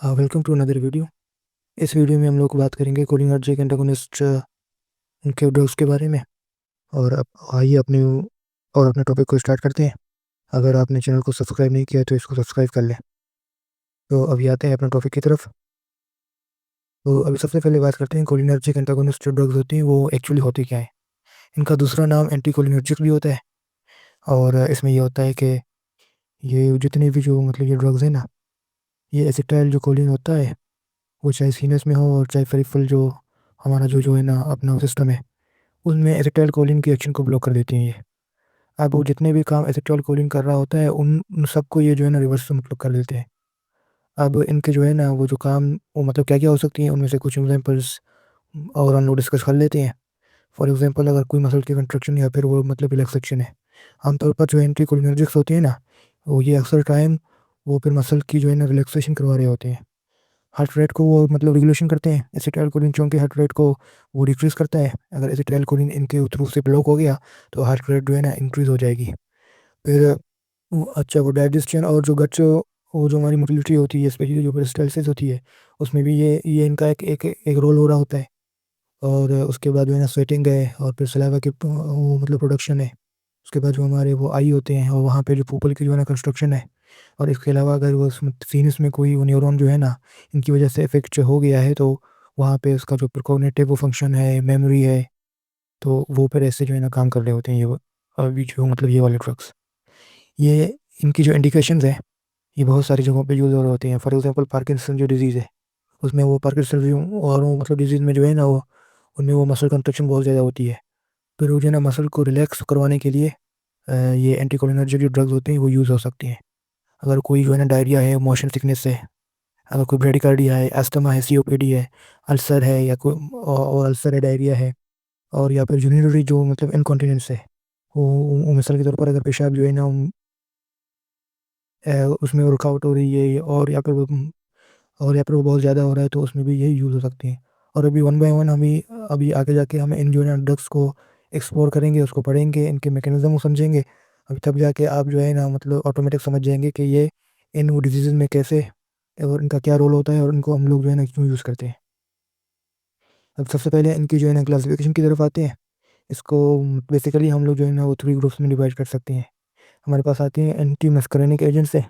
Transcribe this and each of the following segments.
Welcome to another video. इस video में हम लोग बात करेंगे कोलिनर्जिक एंटागोनिस्ट उनके ड्रग्स के बारे में। और अब आइए अपने टॉपिक को स्टार्ट करते हैं। अगर आपने चैनल को सब्सक्राइब नहीं किया है तो इसको सब्सक्राइब कर लें। तो अभी आते हैं अपने टॉपिक की तरफ। तो अभी सबसे पहले बात करते हैं कोलिनर्जिक एंटागोनिस्ट जो ड्रग्स होती हैं वो एक्चुअली होती क्या है। इनका दूसरा नाम एंटी कोलिनर्जिक भी होता है। और इसमें ये होता है कि ये जितने भी जो मतलब ये ड्रग्स हैं ना, ये एसिटाइल जो कोलिन होता है वो चाहे सीनस में हो और चाहे पेरिफेरल जो हमारा जो है ना अपना सिस्टम है, उसमें एसिटाइल कोलिन की एक्शन को ब्लॉक कर देती हैं ये। अब वो जितने भी काम एसिटाइल कोलिन कर रहा होता है उन सबको ये जो है ना रिवर्स से मतलब कर देते हैं। अब इनके जो है ना वो जो काम वो मतलब क्या क्या हो सकती हैं, उनमें से कुछ एग्जांपल्स और हम लोग डिस्कस कर लेते हैं। फॉर एग्जांपल अगर कोई मसल की कंट्रक्शन या फिर वो मतलब रिलैक्सेशन है, आमतौर पर जो एंटी कोलिनर्जिक्स होती है ना, वो ये अक्सर टाइम वो फिर मसल की जो है ना रिलैक्सेशन करवा रहे होते हैं। हार्ट रेट को वो मतलब रेगुलेशन करते हैं। एसिटाइल कोलिन चूँकि हार्ट रेट को वो डिक्रीज़ करता है। अगर एसिटाइल कोलिन इनके थ्रू से ब्लॉक हो गया तो हार्ट रेट जो है ना इंक्रीज़ हो जाएगी। फिर अच्छा वो डाइजेशन और जो गट वो जो हमारी मोटिलिटी होती है स्पेशली जो पेरिस्टालसिस होती है, उसमें भी ये इनका एक रोल हो रहा होता है। और उसके बाद जो है ना स्वेटिंग है और फिर सलाइवा की वो मतलब प्रोडक्शन है। उसके बाद जो हमारे वो आई होते हैं और वहाँ पे जो पूपल की जो है ना कंस्ट्रक्शन है। और इसके अलावा अगर वो सीनस में कोई वो न्यूरॉन जो है ना इनकी वजह से इफेक्ट हो गया है तो वहाँ पे उसका जो प्रिकॉग्निटिव वो फंक्शन है, मेमोरी है, तो वो फिर ऐसे जो है ना काम कर रहे होते हैं अभी जो मतलब ये वाले ड्रग्स। ये इनकी जो इंडिकेशंस है ये बहुत सारी जगहों पे यूज़ हो रहे होते हैं। फॉर एग्जांपल पार्किंसन जो डिजीज़ है उसमें वो पार्किंसन जो और वो मतलब डिजीज़ में जो है ना वो उनमें वो मसल कंट्रक्शन बहुत ज़्यादा होती है। फिर वो जो है ना मसल को रिलैक्स करवाने के लिए ये एंटीकोलिनर्जिक जो ड्रग्स होते हैं वो यूज़ हो सकती हैं। अगर कोई जो है ना डायरिया है, मोशन सिकनेस है, अगर कोई ब्रेडिकार्डिया है, अस्थमा है, सीओपीडी है, अल्सर है या कोई और अल्सर है, डायरिया है और या फिर यूरिनरी जो मतलब इनकॉन्टिनेंस है, वो मिसाल के तौर पर अगर पेशाब जो है ना उसमें वर्कआउट हो रही है और या फिर वो बहुत ज़्यादा हो रहा है तो उसमें भी यही यूज़ हो सकती हैं। और अभी वन बाय वन अभी आगे जाके हम इन जो है ना ड्रग्स को एक्सप्लोर करेंगे, उसको पढ़ेंगे, इनके मैकेनिज़्म को समझेंगे। अभी तब जाके आप जो है ना मतलब ऑटोमेटिक समझ जाएंगे कि ये इन वो डिजीज़ में कैसे और इनका क्या रोल होता है और इनको हम लोग जो है ना क्यों यूज़ करते हैं। अब सबसे पहले इनकी जो है ना क्लासिफिकेशन की तरफ आते हैं। इसको बेसिकली हम लोग जो है ना वो 3 ग्रुप्स में डिवाइड कर सकते हैं। हमारे पास आते हैं एंटी मस्करेनिक एजेंट्स है,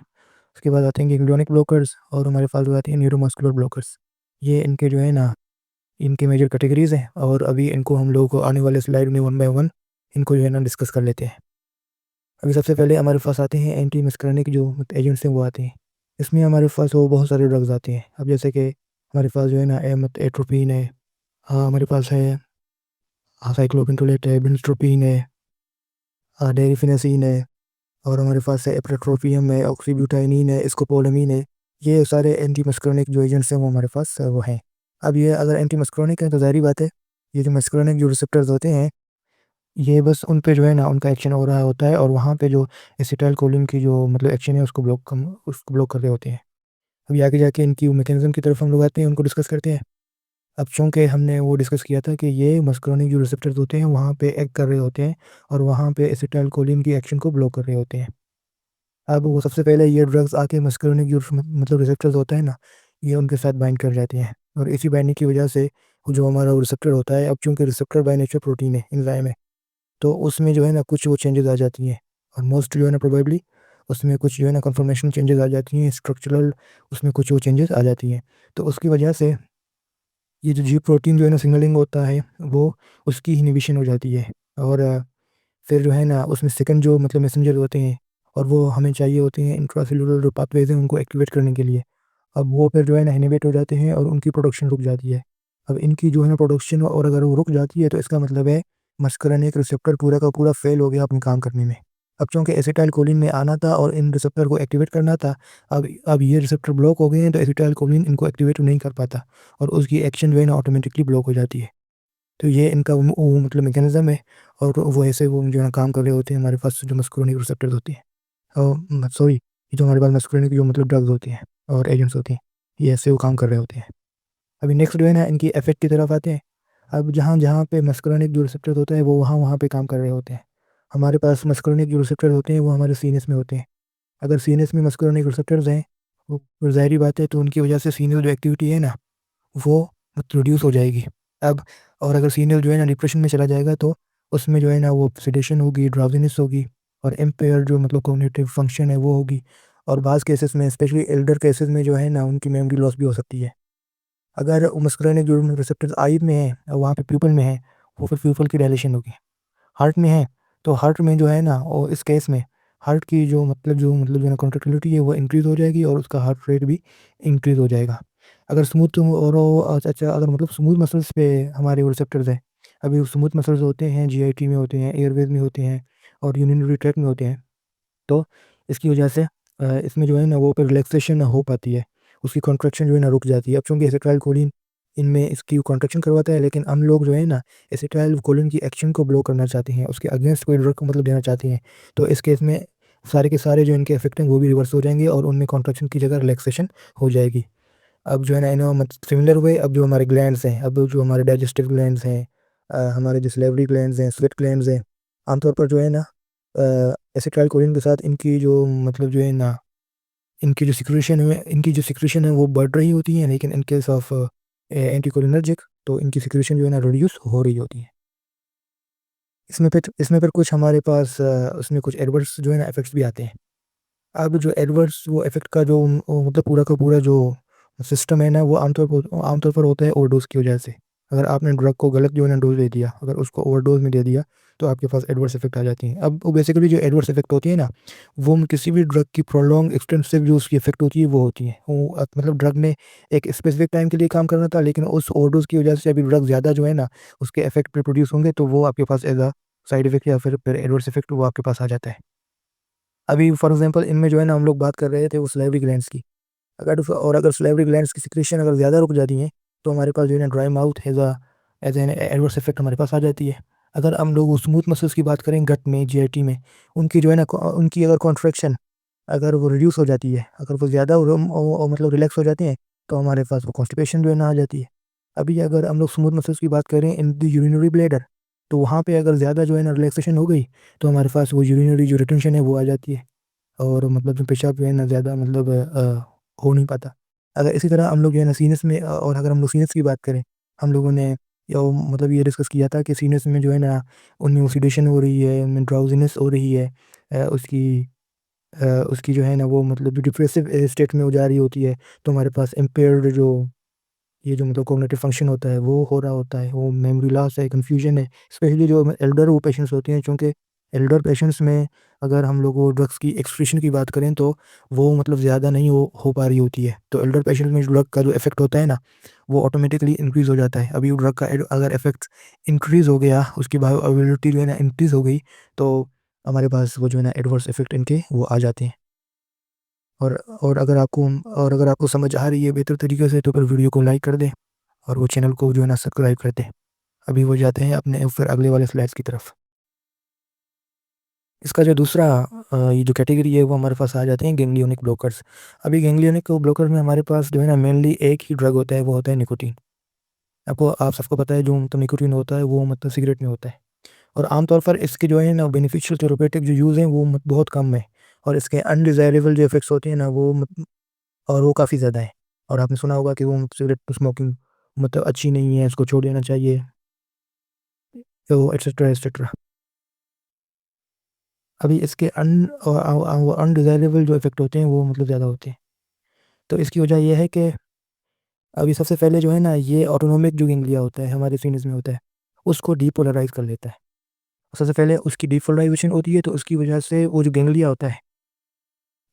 उसके बाद आते हैं ग्लूटामिक ब्लॉकर्स और हमारे पास आते हैं न्यूरोमस्कुलर ब्लॉकर्स। ये इनके जो है ना इनके मेजर कैटेगरीज़ हैं और अभी इनको हम लोग आने वाले स्लाइड में वन बाय वन इनको जो है ना डिस्कस कर लेते हैं। अभी सबसे पहले हमारे पास आते हैं एंटी मस्करेनिक जो एजेंट्स हैं वो आते हैं। इसमें हमारे पास वो बहुत सारे ड्रग्स आते हैं। अब जैसे कि हमारे पास जो है ना एट्रोपिन है, हाँ हमारे पास है, हाँ साइक्लोपेंटोलेट है, बिनस्ट्रोपिन है, डेरिफेनेसिन है और हमारे पास है एप्राट्रोपियम है, ऑक्सीब्यूटाइनिन है, स्कोपोलामिन है। ये सारे एंटी मस्करेनिक जो एजेंट्स हैं वो हमारे पास वो हैं। अब ये अगर एंटी मस्करेनिक है तो ज़ाहिर बात है ये जो मस्करेनिक जो रिसेप्टर्स होते हैं ये बस उन पे जो है ना उनका एक्शन हो रहा होता है और वहाँ पे जो एसिटाइल कोलिन की जो मतलब एक्शन है उसको ब्लॉक कर रहे होते हैं। अभी आगे जाके इनकी मैकेनिज्म की तरफ हम लोग आते हैं, उनको डिस्कस करते हैं। अब चूँकि हमने वो डिस्कस किया था कि ये मस्कुलिन जो रिसेप्टर्स होते हैं वहाँ पे एक्ट कर रहे होते हैं और वहाँ पे एसिटाइलकोलिन की एक्शन को ब्लॉक कर रहे होते हैं। अब वो सबसे पहले ये ड्रग्स आके मस्कुलिन जो मतलब रिसेप्टर्स होता है ना, ये उनके साथ बाइंड कर जाते हैं और इसी बाइंडिंग की वजह से वो जो हमारा वो रिसेप्टर होता है, अब चूँकि रिसेप्टर बाय नेचर प्रोटीन है, एंजाइम है, तो उसमें जो है ना कुछ वो चेंजेज़ आ जाती हैं और मोस्ट जो है ना प्रोबेबली उसमें कुछ जो है ना कन्फर्मेशन चेंजेज़ आ जाती हैं, स्ट्रक्चरल उसमें कुछ वो चेंजेज़ आ जाती हैं। तो उसकी वजह से ये जो जी प्रोटीन जो है ना सिग्नलिंग होता है वो उसकी इन्हिबिशन हो जाती है और फिर जो है ना उसमें सेकंड जो मतलब मैसेंजर होते हैं और वो हमें चाहिए होते हैं इंट्रासेलुलर जो पाथवेज हैं उनको एक्टिवेट करने के लिए। अब वो फिर जो है ना इनहिबिट हो जाते हैं और उनकी प्रोडक्शन रुक जाती है। अब इनकी जो है ना प्रोडक्शन और अगर वो रुक जाती है तो इसका मतलब है मस्करन रिसेप्टर पूरा का पूरा फेल हो गया अपने काम करने में। अब चूँकि एसिटाइलकोलिन ने आना था और इन रिसेप्टर को एक्टिवेट करना था, अब ये रिसेप्टर ब्लॉक हो गए हैं तो एसिटाइलकोलिन इनको एक्टिवेट नहीं कर पाता और उसकी एक्शन जो है ना ऑटोमेटिकली ब्लॉक हो जाती है। तो ये इनका वो मतलब मैकेनिज़्म है और वो ऐसे वो जो है ना काम कर रहे होते हैं हमारे पास जो मस्कुलिन रिसेप्टर्स होते हैं। सॉरी, ये जो हमारे पास मस्कुलिन की जो मतलब ड्रग्स होती हैं और एजेंट्स होती हैं, ये ऐसे वो काम कर रहे होते हैं। अभी नेक्स्ट जो है ना इनकी इफ़ेक्ट की तरफ आते हैं। अब जहाँ-जहाँ पे मस्कुलिनिक जो रिसेप्टर्स होते हैं वो वहाँ-वहाँ पे काम कर रहे होते हैं। हमारे पास मस्कुलिनिक जो रिसेप्टर्स होते हैं वो हमारे सीनस में होते हैं। अगर सीनस में मस्कुलिनिक रिसेप्टर्स हैं वो ज़ाहिर-सी बात है, तो उनकी वजह से सीनियल जो एक्टिविटी है ना, वो रिड्यूस हो जाएगी। अब और अगर सीनियल जो है ना डिप्रेशन में चला जाएगा, तो उसमें जो है ना वो सेडेशन होगी, ड्राउज़ीनेस होगी और इम्पेयर्ड जो मतलब कॉग्निटिव फंक्शन है वो होगी। और बाज़ केसेस में स्पेशली एल्डर केसेस में जो है ना उनकी मेमोरी लॉस भी हो सकती है। अगर मस्कुलिन न्यूरल रिसेप्टर्स आई में है, वहाँ पे प्यूपल में है, वो फिर प्यूपल की डायलेशन होगी। हार्ट में है, तो हार्ट में जो है ना और इस केस में हार्ट की जो है ना कॉन्ट्रैक्टिलिटी है वो इंक्रीज़ हो जाएगी और उसका हार्ट रेट भी इंक्रीज़ हो जाएगा। अगर स्मूथ और अच्छा अगर मतलब स्मूथ मसल्स पे हमारे वो रिसेप्टर्स हैं, अभी वो स्मूथ मसल्स होते हैं, जीआईटी में होते हैं, एयरवेज़ में होते हैं और यूरिनरी ट्रैक्ट में होते हैं। तो इसकी वजह से इसमें जो है ना वो फिर रिलैक्सेशन हो पाती है, उसकी कॉन्ट्रैक्शन जो है ना रुक जाती है। अब चूँकि एसिटाइलकोलिन इनमें इसकी कॉन्ट्रैक्शन करवाता है, लेकिन हम लोग जो है ना एसिटाइलकोलिन की एक्शन को ब्लॉक करना चाहते हैं, उसके अगेंस्ट कोई ड्रग को मतलब देना चाहते हैं। तो इस केस में सारे के सारे जो इनके इफ़ेक्ट हैं वो भी रिवर्स हो जाएँगे और उनमें कॉन्ट्रैक्शन की जगह रिलैक्सेशन हो जाएगी। अब जो है ना सिमिलर वे अब जो हमारे ग्लैंड्स हैं, अब जो हमारे डाइजेस्टिव ग्लैंड्स हैं, हमारे जो सैलिवरी ग्लैंड्स हैं, स्वेट ग्लैंड्स हैं, आमतौर पर जो है ना एसिटाइलकोलिन के साथ इनकी जो मतलब जो है ना इनकी जो सिक्रीशन है वो बढ़ रही होती है, लेकिन इन केस ऑफ एंटीकोलिनर्जिक तो इनकी सिक्रीशन जो है ना रिड्यूस हो रही होती है। इसमें फिर कुछ हमारे पास उसमें कुछ एडवर्स जो है ना इफ़ेक्ट्स भी आते हैं। अब जो एडवर्स वो इफ़ेक्ट का जो मतलब पूरा का पूरा जो सिस्टम है ना वो आमतौर पर होता है ओवरडोज़ की वजह से। अगर आपने ड्रग को गलत जो है ना डोज़ दे दिया, अगर उसको ओवरडोज़ में दे दिया, तो आपके पास एडवर्स इफ़ेक्ट आ जाती हैं। अब वो बेसिकली जो एडवर्स इफ़ेक्ट होती है ना, वो किसी भी ड्रग की प्रोलॉन्ग एक्सटेंसिव जो उसकी इफ़ेक्ट होती है वो होती है। वो मतलब ड्रग ने एक स्पेसिफिक टाइम के लिए काम करना था, लेकिन उस ओवरडोज़ की वजह से अभी ड्रग ज़्यादा जो है ना उसके इफ़ेक्ट पे प्रोड्यूस होंगे, तो वो आपके पास एज़ अ साइड इफ़ेक्ट या फिर एडवर्स इफ़ेक्ट वो आपके पास आ जाता है। अभी फॉर एग्ज़ाम्पल इनमें जो है ना हम लोग बात कर रहे थे वो सलाइवरी ग्लैंड्स की। अगर सलाइवरी ग्लैंड्स की सिक्रीशन अगर ज़्यादा रुक जाती हैं, तो हमारे पास जो है ना dry mouth as an adverse effect हमारे पास आ जाती है। अगर हम लोग स्मूथ मसल्स की बात करें गट में, जीआईटी में, उनकी जो है ना उनकी अगर कॉन्ट्रैक्शन अगर वो रिड्यूस हो जाती है, अगर वो ज़्यादा मतलब रिलैक्स हो जाते हैं, तो हमारे पास वो कॉन्स्टिपेशन जो है ना आ जाती है। अभी अगर हम लोग स्मूथ मसल्स की बात करें इन द यूरिनरी ब्लैडर, तो वहाँ पे अगर ज़्यादा जो है ना रिलैक्सेशन हो गई, तो हमारे पास वो यूरिनरी जो रिटेंशन है वो आ जाती है। और मतलब जो पेशाब जो है ना ज़्यादा मतलब हो नहीं पाता। अगर इसी तरह हम लोग जो है ना सीनस में और अगर हम लोग सीनस की बात करें, हम लोगों ने मतलब ये डिस्कस किया था कि सीनस में जो है ना उनमें ऑक्सीडेशन हो रही है, उनमें ड्राउज़ीनेस हो रही है, उसकी जो है ना वो मतलब जो डिप्रेसिव स्टेट में वो जा रही होती है, तो हमारे पास इम्पेयर्ड जो ये जो मतलब कॉग्निटिव फंक्शन होता है वो हो रहा होता है, वो मेमोरी लॉस है, कन्फ्यूजन है। स्पेशली जो एल्डर वो पेशेंट्स होते हैं, चूँकि एल्डर पेशेंट्स में अगर हम लोग वो ड्रग्स की एक्सक्रीशन की बात करें, तो वो मतलब ज़्यादा नहीं हो पा रही होती है। तो एल्डर पेशेंट्स में ड्रग का जो इफ़ेक्ट होता है ना, वो ऑटोमेटिकली इंक्रीज़ हो जाता है। अभी वो ड्रग का अगर इफ़ेक्ट इंक्रीज़ हो गया, उसकी बायोअवेलेबिलिटी जो है ना इंक्रीज़ हो गई, तो हमारे पास वो जो है ना एडवर्स इफ़ेक्ट इनके वो आ जाते हैं। और और अगर आपको समझ आ रही है बेहतर तरीके से, तो फिर वीडियो को लाइक कर दें और वो चैनल को जो है ना सब्सक्राइब कर दें। अभी वो जाते हैं अपने फिर अगले वाले स्लाइड्स की तरफ। इसका जो दूसरा ये जो कैटेगरी है वो हमारे पास आ जाते हैं गैंग्लियोनिक ब्लॉकर्स। अभी गैंग्लियोनिक ब्लॉकर में हमारे पास जो है ना मेनली एक ही ड्रग होता है, वो होता है निकोटीन। आप सबको पता है जो मतलब निकोटीन होता है वो मतलब सिगरेट में होता है। और आमतौर पर इसके जो है ना बेनिफिशियल थेरेप्यूटिक जो यूज़ हैं वो बहुत कम है। और इसके अनडिज़ायरेबल जो इफ़ेक्ट्स होते हैं ना वो काफ़ी ज़्यादा है। और आपने सुना होगा कि वो सिगरेट स्मोकिंग मतलब अच्छी नहीं है, इसको छोड़ देना चाहिए, तो एटसेट्रा, एटसेट्रा। अभी इसके अनडिज़ायरेबल जो इफ़ेक्ट होते हैं वो मतलब ज़्यादा होते हैं। तो इसकी वजह ये है कि अभी सबसे पहले जो है ना ये ऑटोनोमिक जो गैंग्लिया होता है हमारे सीनस में होता है, उसको डीपोलराइज़ कर लेता है। सबसे पहले उसकी डीपोलराइज़ेशन होती है, तो उसकी वजह से वो जो गैंग्लिया होता है,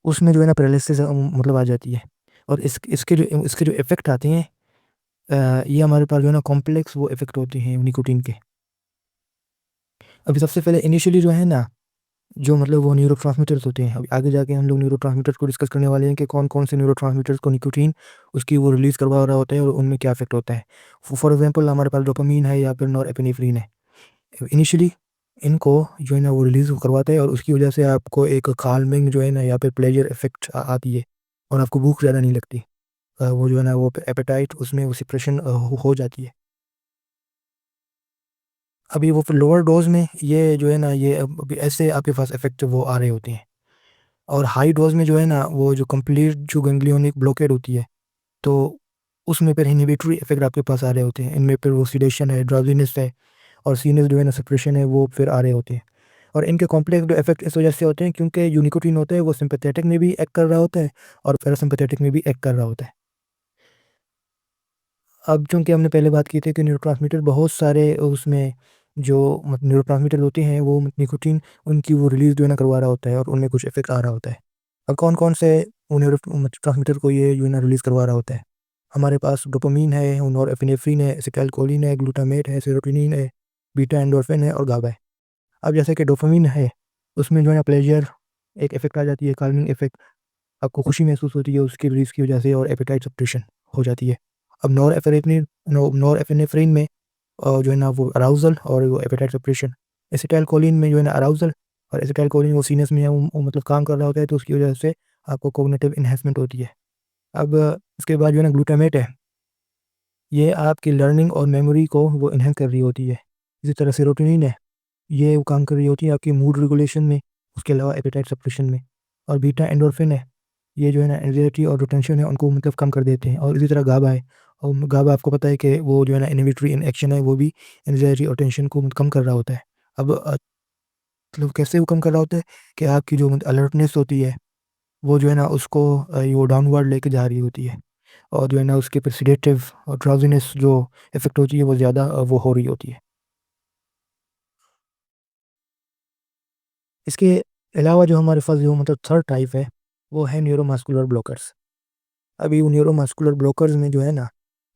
उसमें जो है ना पैरालिसिस मतलब आ जाती है। और इसके जो इफ़ेक्ट आते हैं ये हमारे पास जो है ना कॉम्प्लेक्स वो इफ़ेक्ट होते हैं निकोटीन के। अभी सबसे पहले इनिशियली जो है ना जो मतलब वो न्यूरोट्रांसमीटर्स होते हैं। अभी आगे जाके हम लोग न्यूरोट्रांसमीटर्स को डिस्कस करने वाले हैं कि कौन-कौन से न्यूरोट्रांसमीटर्स को निकोटीन उसकी वो रिलीज़ करवा रहा होता है और उनमें क्या इफ़ेक्ट होता है। फॉर एग्ज़ाम्पल हमारे पास डोपामाइन है या फिर नॉरएपिनेफ्रिन है। इनिशियली इनको जो है ना वो रिलीज़ करवाता है और उसकी वज़ह से आपको एक काल्मिंग जो है ना या फिर प्लेज़र इफ़ेक्ट आती है और आपको भूख ज़्यादा नहीं लगती। वो जो है ना वो एपेटाइट उसमें वो सप्रेशन हो जाती है। अभी वो फिर लोअर डोज़ में ये जो है ना ये अभी ऐसे आपके पास इफ़ेक्ट वो आ रहे होते हैं। और हाई डोज़ में जो है ना, वो जो कंप्लीट जो गैंग्लियोनिक ब्लॉकेड होती है, तो उसमें फिर इन्हिबिटरी इफ़ेक्ट आपके पास आ रहे होते हैं। इनमें फिर वो सेडेशन है, ड्राउज़ीनेस है और सीनस जो है ना सप्रेशन है, वो फिर आ रहे होते हैं। और इनके कॉम्प्लेक्स जो इफ़ेक्ट इस वजह से होते हैं क्योंकि जो निकोटीन होता है वो सिम्पैथेटिक में भी एक्ट कर रहा होता है और पैरासिम्पैथेटिक में भी एक्ट कर रहा होता है। अब चूँकि हमने पहले बात की थी कि न्यूरोट्रांसमीटर बहुत सारे उसमें जो न्यूरोट्रांसमीटर होते हैं, वो निकोटीन उनकी वो रिलीज़ जो है ना करवा रहा होता है और उनमें कुछ इफ़ेक्ट आ रहा होता है। अब कौन-कौन से वो ट्रांसमीटर को ये जो है ना रिलीज़ करवा रहा होता है? हमारे पास डोपामाइन है, नॉरएपिनेफ्रिन है, एसिटाइलकोलिन है, ग्लूटामेट है, सेरोटोनिन है, बीटा एंडोर्फिन है और गाबा है। अब जैसे कि डोपामाइन है, उसमें जो है ना प्लेज़र एक इफ़ेक्ट आ जाती है, काल्मिंग इफ़ेक्ट, आपको खुशी महसूस होती है उसकी रिलीज़ की वजह से और एपेटाइट सप्रेशन हो जाती है। अब नॉरएपिनेफ्रिन में जो है ना वो अराउज़ल और वो एपेटाइट सप्रेशन। एसिटाइलकोलिन में जो है ना अराउज़ल और एसिटाइलकोलिन वो सीनस में है, वो मतलब काम कर रहा होता है, तो उसकी वजह से आपको कॉग्निटिव एनहांसमेंट होती है। अब इसके बाद जो है ना ग्लूटामेट है, ये आपकी लर्निंग और मेमोरी को वो एनहांस कर रही होती है। इसी तरह सेरोटोनिन है, ये वो काम कर रही होती है आपकी मूड रेगुलेशन में, उसके अलावा एपेटाइट सप्रेशन में। और बीटा एंडोर्फिन है, ये जो है ना एंग्ज़ायटी और जो टेंशन है उनको मतलब कम कर देते हैं। और इसी तरह गाबा है, और गाबा आपको पता है कि वो जो है ना इन्हिबिटरी इन एक्शन है, वो भी एंग्ज़ायटी और टेंशन को कम कर रहा होता है। अब मतलब कैसे वो कम कर रहा होता है कि आपकी जो अलर्टनेस होती है, वो जो है ना उसको वो डाउनवर्ड लेके जा रही होती है। और जो है ना उसके फिर सेडेटिव और ड्राउज़ीनेस जो इफ़ेक्ट होती है वो ज़्यादा वो हो रही होती है। इसके अलावा जो हमारे पास जो मतलब थर्ड टाइप है, वो है न्यूरोमस्कुलर ब्लॉकर्स। अभी वो न्यूरोमस्कुलर ब्लॉकर्स में जो है ना,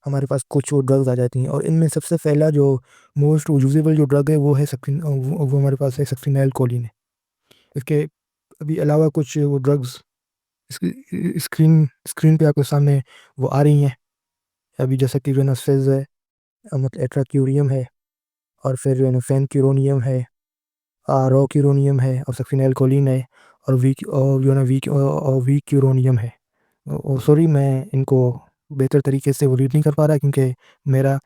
हमारे पास कुछ वो ड्रग्स आ जाती हैं और इनमें सबसे पहला जो मोस्ट यूज़ेबल जो ड्रग है वो है वो हमारे पास है सक्सिनेल कोलिन है। इसके अभी अलावा कुछ वो ड्रग्स स्क्रीन स्क्रीन पे आपके सामने वो आ रही हैं। अभी जैसा कि जो है ना सेज़ है, मतलब एट्राक्यूरियम है और फिर जो है ना फेनक्यूरोनियम है, रोक्यूरोनियम है और सक्सिनेल कोलिन है और जो है ना वीक्यूरोनियम है। सॉरी, मैं इनको बेहतर तरीके से वो रीड नहीं कर पा रहा क्योंकि मेरा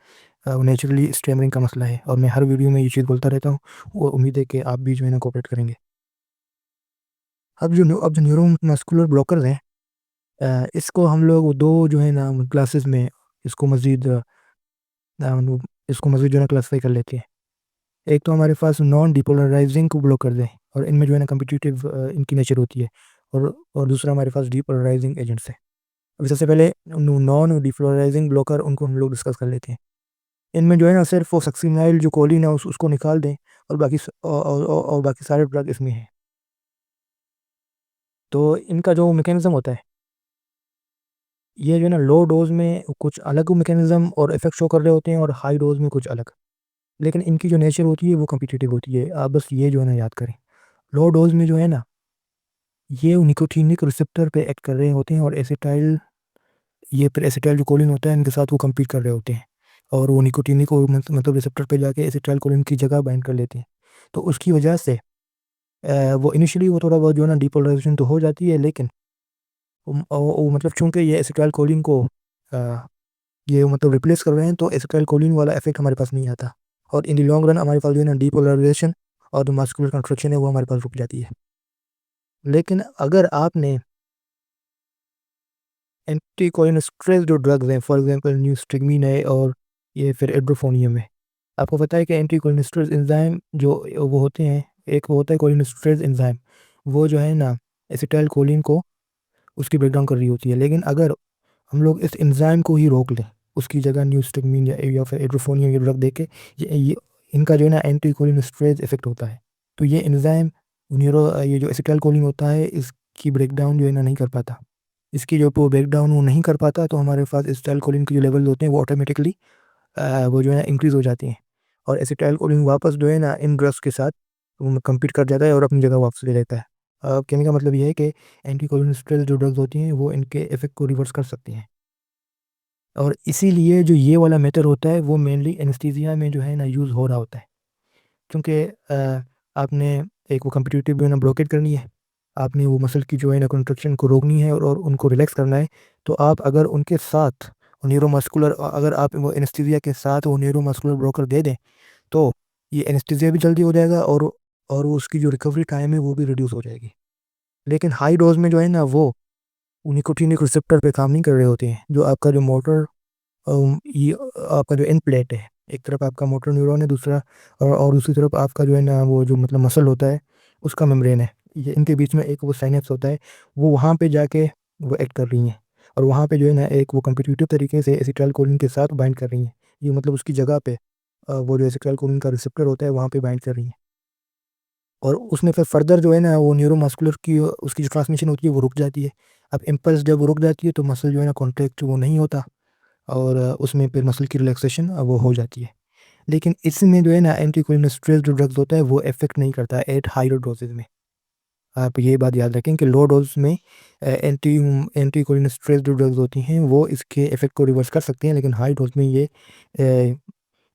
नेचुरली स्टैमरिंग का मसला है और मैं हर वीडियो में ये चीज़ बोलता रहता हूँ। वो उम्मीद है कि आप भी जो है ना कोऑपरेट करेंगे। अब जो न्यूरोमस्कुलर ब्लॉकर्स हैं, इसको हम लोग 2 जो है ना क्लासेस में इसको मज़ीद इसको मज़ीद जो है ना क्लासिफ़ाई कर लेते हैं। एक तो हमारे पास नॉन डिपोलराइजिंग को ब्लॉकर्स हैं और इनमें जो है ना कॉम्पिटिटिव इनकी नेचर होती है। और दूसरा हमारे पास डिपोलराइजिंग एजेंट्स है। अभी सबसे पहले नॉन डिपोलराइजिंग ब्लॉकर उनको हम लोग डिस्कस कर लेते हैं। इनमें जो है ना सिर्फ़ वो सक्सिनाइल जो कोलिन है उसको निकाल दें और बाकी सारे ड्रग इसमें हैं। तो इनका जो मैकेनिज़्म होता है, ये जो है ना लो डोज़ में कुछ अलग मैकेनिज़्म और इफ़ेक्ट शो कर रहे होते हैं और हाई डोज़ में कुछ अलग। लेकिन इनकी जो नेचर होती है वो कॉम्पिटिटिव होती है। आप बस ये जो है ना याद करें। लो डोज़ में जो है ना, ये निकोटिनिक रिसेप्टर पे एक्ट कर रहे होते हैं और ये फिर एसिटाइल जो कोलिन होता है इनके साथ वो कम्पीट कर रहे होते हैं। और वो निकोटिनिक को मतलब रिसेप्टर पे जाके एसिटाइल कोलिन की जगह बाइंड कर लेते हैं। तो उसकी वजह से वो इनिशियली वो थोड़ा बहुत जो है ना डिपोलराइज़ेशन तो हो जाती है, लेकिन वो मतलब चूँकि ये एसिटाइल कोलिन को अ, ये मतलब रिप्लेस कर रहे हैं, तो एसिटाइल कोलिन वाला इफ़ेक्ट हमारे पास नहीं आता। और इन द लॉन्ग रन हमारे पास जो है ना डिपोलराइज़ेशन और जो मस्कुलर कंट्रैक्शन है वो हमारे पास रुक जाती है। लेकिन अगर आपने एंटीकोलिनेस्टेरॉइड जो ड्रग्स हैं, फॉर एग्ज़ाम्पल न्यूस्टेग्मिन है और ये फिर एड्रोफोनियम है। आपको पता है कि एंटीकोलिनेस्टेरॉइड एंजाइम जो वो होते हैं, एक वो होता है कोलिनेस्टेरॉइड एंजाइम, वो जो है ना एसिटाइल कोलिन को उसकी ब्रेक डाउन कर रही होती है। लेकिन अगर हम लोग इस एंजाइम को ही रोक लें, उसकी जगह न्यूस्टेग्मिन या फिर एड्रोफोनियम ये ड्रग देके, ये इनका जो है ना एंटीकोलिनेस्टेरॉइड इफ़ेक्ट होता है। तो ये एंजाइम ये जो एसिटाइल कोलिन होता है इसकी ब्रेक डाउन जो है ना नहीं कर पाता। इसकी जो वो ब्रेक डाउन वो नहीं कर पाता, तो हमारे पास एसिटाइल कोलिन के जो लेवल होते हैं वो ऑटोमेटिकली वो जो है इंक्रीज़ हो जाती हैं। और एसिटाइल कोलिन वापस जो है ना इन ड्रग्स के साथ वो कम्पीट कर जाता है और अपनी जगह वापस ले लेता है। कहने का मतलब ये है कि एंटीकोलिनेस्टेरॉइड जो ड्रग्स होती हैं वो इनके इफ़ेक्ट को रिवर्स कर सकती हैं। और इसीलिए जो ये वाला मेथड होता है वो मेनली एनेस्थीसिया में जो है ना यूज़ हो रहा होता है। क्योंकि आपने एक वो कॉम्पिटिटिव जो है ना ब्लॉकेट करनी है, आपने वो मसल की जो है ना कंट्रक्शन को रोकनी है और उनको रिलैक्स करना है, तो आप अगर उनके साथ न्यूरोमस्कुलर अगर आप वो एनेस्थीसिया के साथ वो न्यूरोमस्कुलर ब्लॉकर दे दें, तो ये एनेस्थीसिया भी जल्दी हो जाएगा और उसकी जो रिकवरी टाइम है वो भी रिड्यूस हो जाएगी। लेकिन हाई डोज़ में जो है ना वो निकोटिनिक रिसेप्टर पे काम नहीं कर रहे होते हैं। जो आपका जो मोटर ये आपका जो एंड प्लेट है, एक तरफ आपका मोटर न्यूरॉन है, दूसरा और दूसरी तरफ आपका जो है ना वो जो मतलब मसल होता है, उसका मेम्ब्रेन है। ये इनके बीच में एक वो साइनैप्स होता है, वो वहाँ पे जाके वो एक्ट कर रही हैं और वहाँ पे जो है ना एक वो कम्पिटिटिव तरीके से एसिटाइलकोलिन के साथ बाइंड कर रही हैं। ये मतलब उसकी जगह पे वो जो एसिटाइलकोलिन का रिसेप्टर होता है, वहाँ पे बाइंड कर रही हैं और उसमें फिर फर्दर जो है ना वो न्यूरोमस्कुलर की उसकी जो ट्रांसमिशन होती है वो रुक जाती है। अब इम्पल्स जब वो रुक जाती है तो मसल जो है ना कॉन्ट्रैक्ट वो नहीं होता और उसमें फिर मसल की रिलैक्सेशन वो हो जाती है। लेकिन इसमें जो है ना एंटीकोलिनेस्टेरॉइड जो ड्रग्स होता है वो इफ़ेक्ट नहीं करता एट हायर डोजेज़ में। आप ये बात याद रखें कि लो डोज़ में एंटीकोलिनेस्टेरॉइड जो ड्रग्स होती हैं वो इसके इफ़ेक्ट को रिवर्स कर सकती हैं, लेकिन हाई डोज़ में ये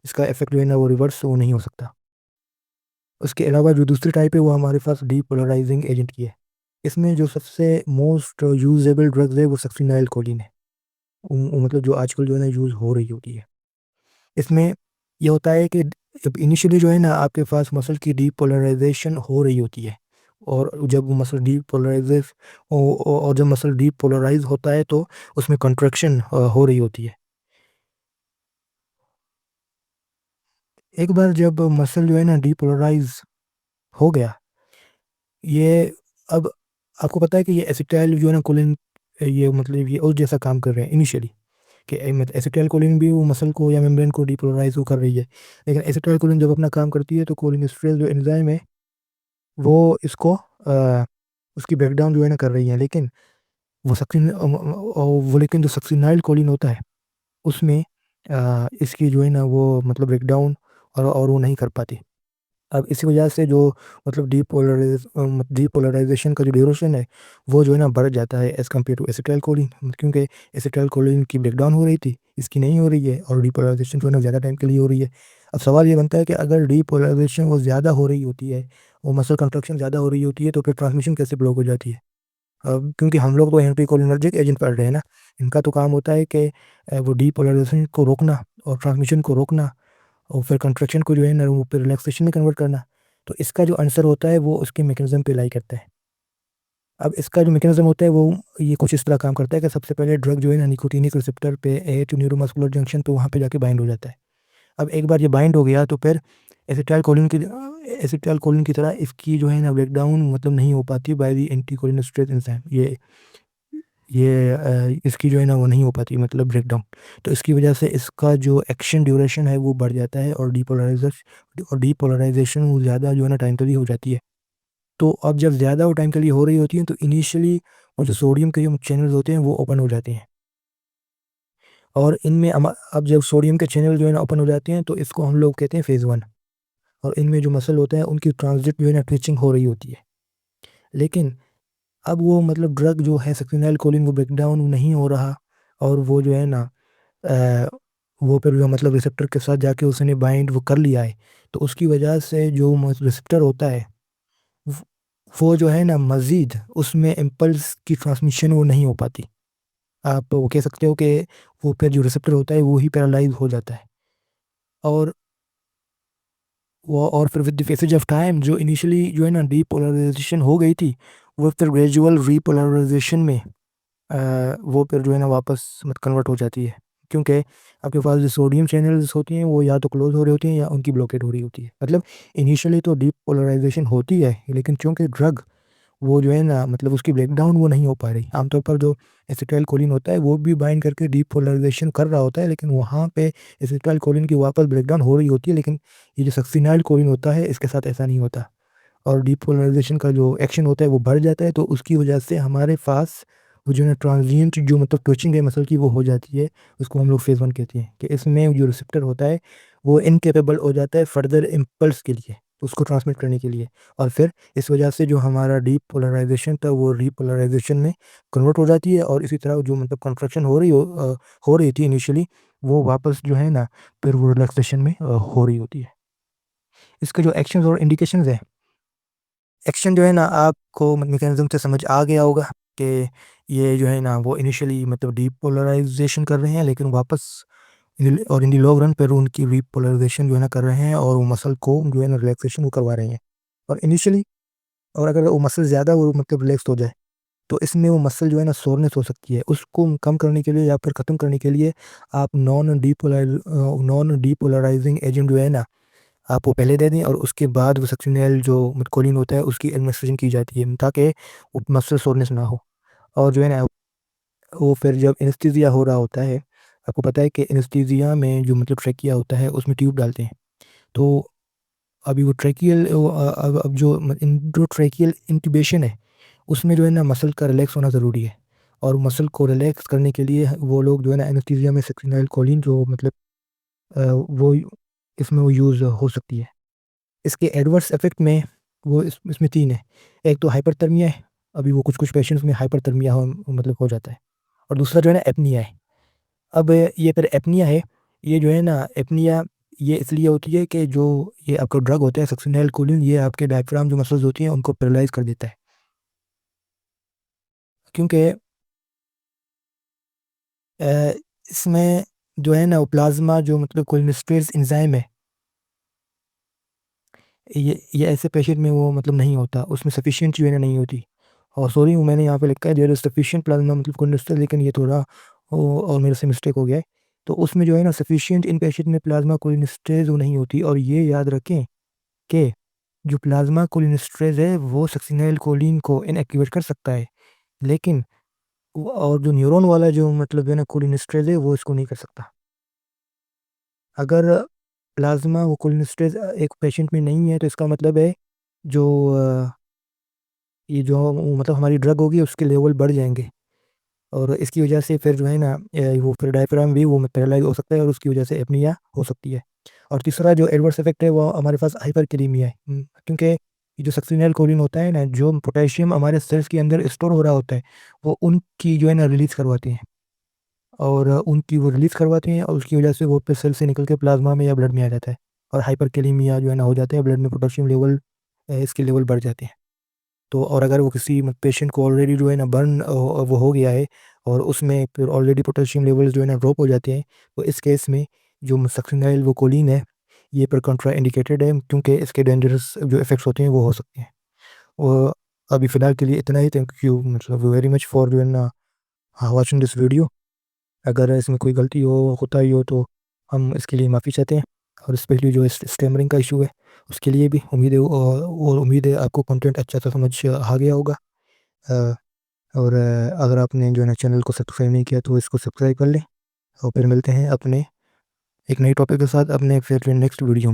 इसका इफ़ेक्ट जो है ना वो रिवर्स वो नहीं हो सकता। उसके अलावा जो दूसरी टाइप है वो हमारे पास डीपोलराइजिंग एजेंट की है। इसमें जो सबसे मोस्ट यूज़ेबल ड्रग्स है वो सक्सिनाइलकोलिन है। मतलब जो आजकल जो है ना यूज़ हो रही होती है। इसमें ये होता है कि जब इनिशियली जो है ना आपके पास मसल की डीपोलराइज़ेशन हो रही होती है और जब वो मसल डीपोलराइज़ेस और जब मसल डीपोलराइज़ होता है तो उसमें कंट्रैक्शन हो रही होती है। एक बार जब मसल जो है ना डीपोलराइज़ हो गया, ये अब आपको पता है कि ये एसिटाइल जो है ना कोलिन ये मतलब ये उस जैसा काम कर रहे हैं इनिशियली कि मतलब एसिटाइलकोलिन भी वो मसल को या मेम्ब्रेन को डीपोलराइज़ वो कर रही है। लेकिन एसिटाइलकोलिन जब अपना काम करती है तो कोलिनेस्टेरॉल जो एंजाइम है वो इसको उसकी ब्रेकडाउन जो है ना कर रही है। लेकिन वो लेकिन जो सक्सिनाइलकोलिन होता है उसमें इसकी जो है ना वो मतलब ब्रेकडाउन और वो नहीं कर पाती। अब इसी वजह से जो मतलब डीपोलराइज़ेशन का जो ड्यूरेशन है, वो जो है ना बढ़ जाता है एज़ कम्पेयर टू एसिटाइलकोलिन, क्योंकि एसिटाइलकोलिन की ब्रेकडाउन हो रही थी, इसकी नहीं हो रही है और डीपोलराइज़ेशन जो है ना ज़्यादा टाइम के लिए हो रही है। अब सवाल ये बनता है कि अगर डीपोलराइज़ेशन वो ज़्यादा हो रही होती है, वो मसल कंट्रैक्शन ज़्यादा हो रही होती है, तो फिर ट्रांसमिशन कैसे ब्लॉक हो जाती है? अब क्योंकि हम लोग तो एंटीकोलिनर्जिक एजेंट पढ़ रहे हैं ना, इनका तो काम होता है कि वो डीपोलराइज़ेशन को रोकना और ट्रांसमिशन को रोकना और फिर कंट्रैक्शन को जो है ना वो फिर रिलैक्सेशन में कन्वर्ट करना। तो इसका जो आंसर होता है वो उसके मैकेनिज़्म पे लाई करता है। अब इसका जो मैकेनिज़्म होता है वो ये कुछ इस तरह काम करता है कि सबसे पहले ड्रग जो है ना निकोटिनिक रिसेप्टर पे टू न्यूरोमस्कुलर जंक्शन पे वहाँ पे जाके बाइंड हो जाता है। अब एक बार ये बाइंड हो गया तो फिर एसिटाइलकोलिन की तरह इसकी जो है ना ब्रेकडाउन मतलब नहीं हो पाती बाय द एंटीकोलिनेस्टेरॉइड एंजाइम। इसकी जो है ना वो नहीं हो पाती मतलब ब्रेकडाउन। तो इसकी वजह से इसका जो एक्शन ड्यूरेशन है वो बढ़ जाता है और डीपोलराइज़ेशन वो ज़्यादा जो है ना टाइम के लिए हो जाती है। तो अब जब ज़्यादा वो टाइम के लिए हो रही होती है तो इनिशियली वो जो सोडियम के जो चैनल्स होते हैं वो ओपन हो जाते हैं और इनमें अब जब सोडियम के चैनल जो है ना ओपन हो जाते हैं तो इसको हम लोग कहते हैं फ़ेज़ 1 और इनमें जो मसल होते हैं उनकी ट्रांज़िट जो है ना ट्विचिंग हो रही होती है। लेकिन अब वो मतलब ड्रग जो है सक्सिनाइलकोलिन वो ब्रेकडाउन नहीं हो रहा और वो जो है ना अ, वो फिर जो मतलब रिसेप्टर के साथ जाके उसने बाइंड वो कर लिया है। तो उसकी वजह से जो रिसेप्टर होता है व वो जो है ना मज़ीद उसमें इम्पल्स की ट्रांसमिशन वो नहीं हो पाती। आप वो कह सकते हो कि वो फिर जो रिसेप्टर होता है वो ही पैरालाइज़ हो जाता है और वो और फिर with the passage of time जो इनिशियली जो है ना डीपोलराइज़ेशन हो गई थी, वो फिर ग्रेजुअल रीपोलराइज़ेशन में वो फिर जो है ना वापस मत कन्वर्ट हो जाती है। क्योंकि आपके पास जो सोडियम चैनल्स होती हैं वो या तो क्लोज़ हो रही होती हैं या उनकी ब्लॉकेट हो रही होती है। मतलब इनिशियली तो डीपोलराइज़ेशन होती है, लेकिन चूँकि ड्रग वो जो है ना मतलब उसकी ब्रेकडाउन वो नहीं हो पा रही। आमतौर पर जो एसिटाइलकोलिन होता है वो भी बाइंड करके डीपोलराइज़ेशन कर रहा होता है, लेकिन वहाँ पे एसिटाइलकोलिन की वापस ब्रेकडाउन हो रही होती है, लेकिन ये जो सक्सिनाइलकोलिन होता है इसके साथ ऐसा नहीं होता। और डीपोलराइज़ेशन का जो एक्शन होता है वो बढ़ जाता है, तो उसकी वजह से हमारे पास वो जो है ना ट्रांज़िएंट जो मतलब ट्विचिंग है मसल की वो हो जाती है। उसको हम लोग फ़ेज़ 1 कहते हैं कि इसमें जो रिसेप्टर होता है वो इनकैपेबल हो जाता है फर्दर इम्पल्स के लिए, उसको ट्रांसमिट करने के लिए और फिर इस वजह से जो हमारा डीपोलराइज़ेशन था वो रीपोलराइज़ेशन में कन्वर्ट हो जाती है और इसी तरह जो मतलब कॉन्ट्रैक्शन हो रही थी इनिशियली वो वापस जो है ना फिर वो रिलैक्सेशन में हो रही होती है। इसके जो एक्शंस और इंडिकेशंस हैं, एक्शन जो है ना आपको मैकेनिज़्म से समझ आ गया होगा कि ये जो है ना वो इनिशियली मतलब डीपोलराइज़ेशन कर रहे हैं, लेकिन वापस इन द लॉन्ग रन पर उनकी रीपोलराइज़ेशन जो है ना कर रहे हैं और वो मसल को जो है ना रिलैक्सेशन वो करवा रहे हैं। और इनिशियली और अगर वो मसल ज़्यादा वो मतलब रिलैक्स हो जाए, तो इसमें वो मसल जो है ना सोरनेस हो सकती है। उसको कम करने के लिए या फिर ख़त्म करने के लिए आप नॉन डीपोलराइजिंग एजेंट जो है ना, आप वो पहले दे दें और उसके बाद वो सक्सिनेल जो मेटकोलिन होता है उसकी एडमिनिस्ट्रेशन की जाती है, ताकि वो मसल सोरनेस ना हो। और जो है ना वो फिर जब एनेस्थीसिया हो रहा होता है, आपको पता है कि एनेस्थीसिया में जो मतलब ट्रेकिया होता है उसमें ट्यूब डालते हैं। तो अभी वो अब जो इंट्रोट्रेकियल इंट्यूबेशन है, उसमें जो है ना मसल का रिलैक्स होना ज़रूरी है। और मसल को रिलैक्स करने के लिए वो लोग जो है ना एनेस्थीसिया में सक्सिनेल कोलिन जो मतलब वो इसमें वो यूज़ हो सकती है। इसके एडवर्स इफ़ेक्ट में वो इसमें 3 है। एक तो हाइपरथर्मिया है, अभी वो कुछ-कुछ पेशेंट्स में हाइपरथर्मिया हो मतलब हो जाता है। और दूसरा जो है ना एपनिया है। अब ये फिर एपनिया है, ये जो है ना एपनिया ये इसलिए होती है कि जो ये आपका ड्रग होता है सक्सिनेल कोलिन, ये आपके डायफ्राम जो मसल्स होती हैं उनको पैरालाइज़ कर देता है। क्योंकि अ, इसमें जो है ना वो प्लाज़्मा जो मतलब कोलिनेस्टेरेज़ एंजाइम है, ये ऐसे पेशेंट में वो मतलब नहीं होता, उसमें सफिशिएंट जो है ना नहीं होती। और सॉरी वो मैंने यहाँ पे लिखा है देयर इज़ सफिशिएंट प्लाज़्मा मतलब कोलिनेस्टेरेज़, लेकिन ये थोड़ा वो और मेरे से मिस्टेक हो गया है। तो उसमें जो है ना सफिशिएंट इन पेशेंट में प्लाज़्मा कोलिनेस्टेरेज़ वो नहीं होती। और ये याद रखें कि जो प्लाज़्मा कोलिनेस्टेरेज़ है वो सक्सिनेल कोलिन को इनएक्टिवेट कर सकता है, लेकिन वो और जो न्यूरॉन वाला जो मतलब है ना कोलिनेस्टेरेज़ है वो इसको नहीं कर सकता। अगर प्लाज़्मा वो कोलिनेस्टेरेज़ एक पेशेंट में नहीं है तो इसका मतलब है जो ये जो मतलब हमारी ड्रग होगी उसके लेवल बढ़ जाएँगे और इसकी वजह से फिर जो है ना वो फिर डायफ्राम भी वो पैरालाइज़ हो सकता है और उसकी वजह से एपनिया हो सकती है। और तीसरा जो एडवर्स इफ़ेक्ट है वो हमारे पास हाइपरकैलेमिया है। क्योंकि ये जो सक्सिनेल कोलिन होता है ना, जो पोटेशियम हमारे सेल्स के अंदर स्टोर हो रहा होता है, वो उनकी जो है ना रिलीज़ करवाते हैं। और उनकी वो रिलीज़ करवाते हैं और उसकी वजह से वो फिर सेल से निकल के प्लाज़्मा में या ब्लड में आ जाता है। और हाइपरकैलेमिया जो है ना हो जाता है, ब्लड में पोटेशियम लेवल इसके लेवल बढ़ जाते हैं। तो और अगर वो किसी पेशेंट को ऑलरेडी जो है ना वो हो गया है और उसमें फिर ऑलरेडी पोटेशियम लेवल्स जो है ना ड्रॉप हो जाते हैं, तो इस केस में जो सक्सिनेल वो कोलिन है, ये फिर कंट्रा इंडिकेटेड है, क्योंकि इसके डेंजरस जो इफ़ेक्ट्स होते हैं वो हो सकते हैं। और अभी फ़िलहाल के लिए इतना ही। थैंक यू मतलब वेरी मच फॉर यू ना वाचिंग दिस वीडियो। अगर इसमें कोई गलती हो, कोताही हो तो हम इसके लिए माफ़ी चाहते हैं। और स्पेशली जो स्टैमरिंग का इशू है उसके लिए भी उम्मीद है आपको कंटेंट अच्छा सा समझ आ गया होगा। अ, और अगर आपने जो है ना चैनल को सब्सक्राइब नहीं किया तो इसको सब्सक्राइब कर लें। और फिर मिलते हैं अपने एक नए टॉपिक के साथ अपने फिर नेक्स्ट वीडियो में।